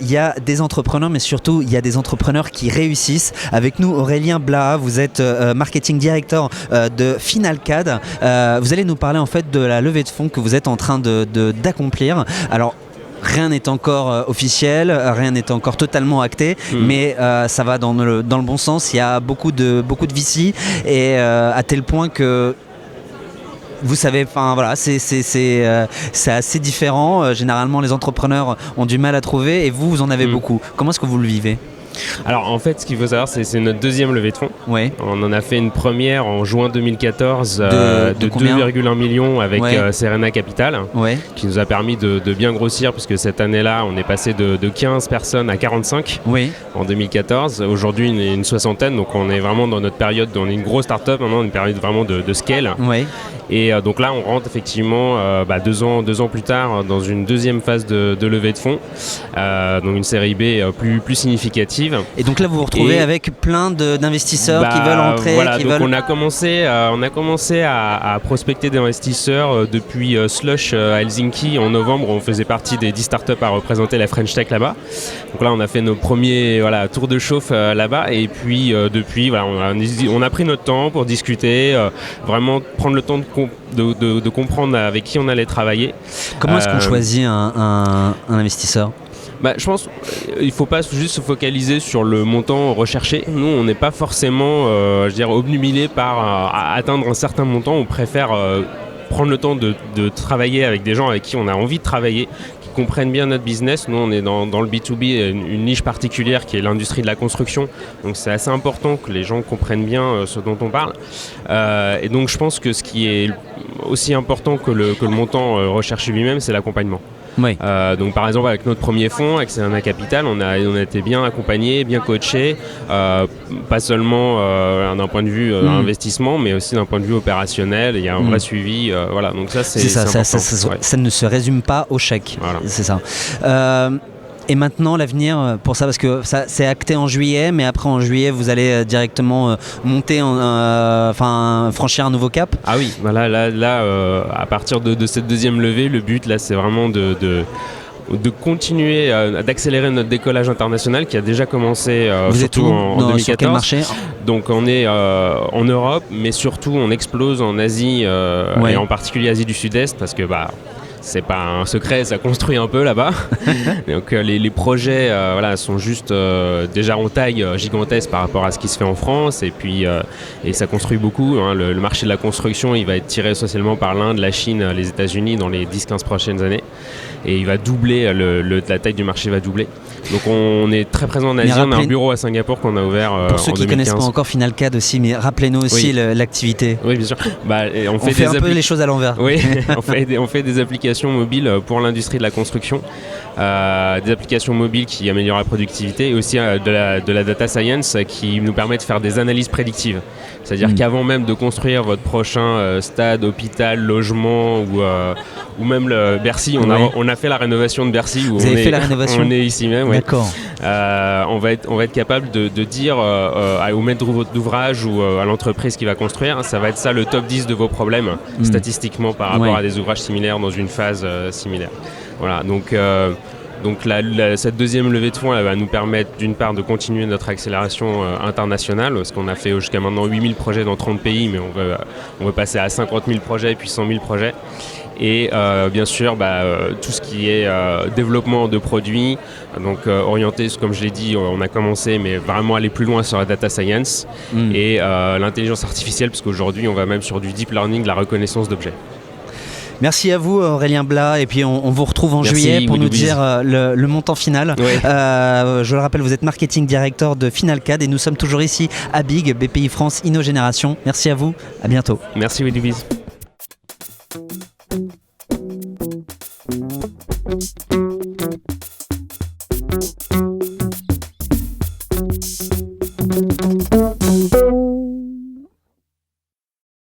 il y a des entrepreneurs, mais surtout il y a des entrepreneurs qui réussissent. Avec nous, Aurélien Blaha, vous êtes marketing director de Finalcad. Vous allez nous parler en fait de la levée de fonds que vous êtes en train d'accomplir. Alors, rien n'est encore officiel, rien n'est encore totalement acté, mais ça va dans le bon sens. Il y a beaucoup de VC et à tel point que vous savez, enfin voilà, c'est assez différent. Généralement, les entrepreneurs ont du mal à trouver et vous en avez beaucoup. Comment est-ce que vous le vivez ? Alors en fait, ce qu'il faut savoir, c'est notre deuxième levée de fonds. Ouais. On en a fait une première en juin 2014 de 2,1 millions avec Serena Capital, qui nous a permis de bien grossir, puisque cette année-là, on est passé de 15 personnes à 45 en 2014. Aujourd'hui, une soixantaine, donc on est vraiment dans notre période, on est une grosse start-up, maintenant une période vraiment de scale. Et donc là, on rentre effectivement 2 ans plus tard dans une deuxième phase de levée de fonds, donc une série B plus significative. Et donc là, vous vous retrouvez avec plein d'investisseurs qui veulent entrer. Voilà, on a commencé à prospecter des investisseurs depuis Slush à Helsinki en novembre. On faisait partie des 10 startups à représenter la French Tech là-bas. Donc là, on a fait nos premiers tours de chauffe là-bas. Et puis depuis, on a pris notre temps pour discuter, vraiment prendre le temps de comprendre avec qui on allait travailler. Comment est-ce qu'on choisit un investisseur ? Je pense qu'il ne faut pas juste se focaliser sur le montant recherché. Nous, on n'est pas forcément obnubilé par atteindre un certain montant. On préfère prendre le temps de travailler avec des gens avec qui on a envie de travailler, qui comprennent bien notre business. Nous, on est dans le B2B, une niche particulière qui est l'industrie de la construction. Donc, c'est assez important que les gens comprennent bien ce dont on parle. Et donc, je pense que ce qui est aussi important que le montant recherché lui-même, c'est l'accompagnement. Donc par exemple avec notre premier fonds, avec Serena Capital, on a été bien accompagné, bien coaché, pas seulement d'un point de vue investissement, mais aussi d'un point de vue opérationnel. Il y a un vrai suivi, donc ça c'est important. Ça ne se résume pas au chèque, c'est ça. Et maintenant l'avenir pour ça, parce que ça c'est acté en juillet, mais après en juillet vous allez directement monter, franchir un nouveau cap. Ah oui, là à partir de cette deuxième levée, le but là c'est vraiment de continuer d'accélérer notre décollage international qui a déjà commencé surtout en 2014. Sur quel marché ? Donc on est en Europe, mais surtout on explose en Asie et en particulier Asie du Sud-Est, parce que c'est pas un secret, ça construit un peu là-bas. Donc les projets sont juste déjà en taille gigantesque par rapport à ce qui se fait en France, et puis et ça construit beaucoup. Le marché de la construction, il va être tiré essentiellement par l'Inde, la Chine, les États-Unis dans les 10-15 prochaines années, et il va doubler, la taille du marché va doubler. Donc on est très présent en Asie, on a un bureau à Singapour qu'on a ouvert en 2015. Pour ceux qui ne connaissent pas encore Finalcad aussi, mais rappelez-nous aussi l'activité. Oui, bien sûr. On fait un peu les choses à l'envers. Oui, on fait des applications mobiles pour l'industrie de la construction, des applications mobiles qui améliorent la productivité, et aussi de la data science qui nous permet de faire des analyses prédictives. C'est-à-dire qu'avant même de construire votre prochain stade, hôpital, logement ou même le Bercy, on a fait la rénovation de Bercy. Vous avez fait la rénovation ? On est ici même. D'accord. On va être capable de dire au maître d'ouvrage ou à l'entreprise qui va construire, ça va être ça le top 10 de vos problèmes statistiquement par rapport à des ouvrages similaires dans une phase similaire. Voilà, donc cette deuxième levée de fonds, elle va nous permettre d'une part de continuer notre accélération internationale, parce qu'on a fait jusqu'à maintenant 8000 projets dans 30 pays, mais on veut passer à 50 000 projets puis 100 000 projets. Et bien sûr tout ce qui est développement de produits, donc orienté, comme je l'ai dit, on a commencé, mais vraiment aller plus loin sur la data science et l'intelligence artificielle, parce qu'aujourd'hui on va même sur du deep learning, la reconnaissance d'objets. Merci à vous Aurélien Blaha, et puis on vous retrouve en juillet pour nous dire le montant final. Je le rappelle, vous êtes marketing director de Finalcad et nous sommes toujours ici à BIG, BPI France InnoGénération. Merci à vous, à bientôt. Merci Willybiz.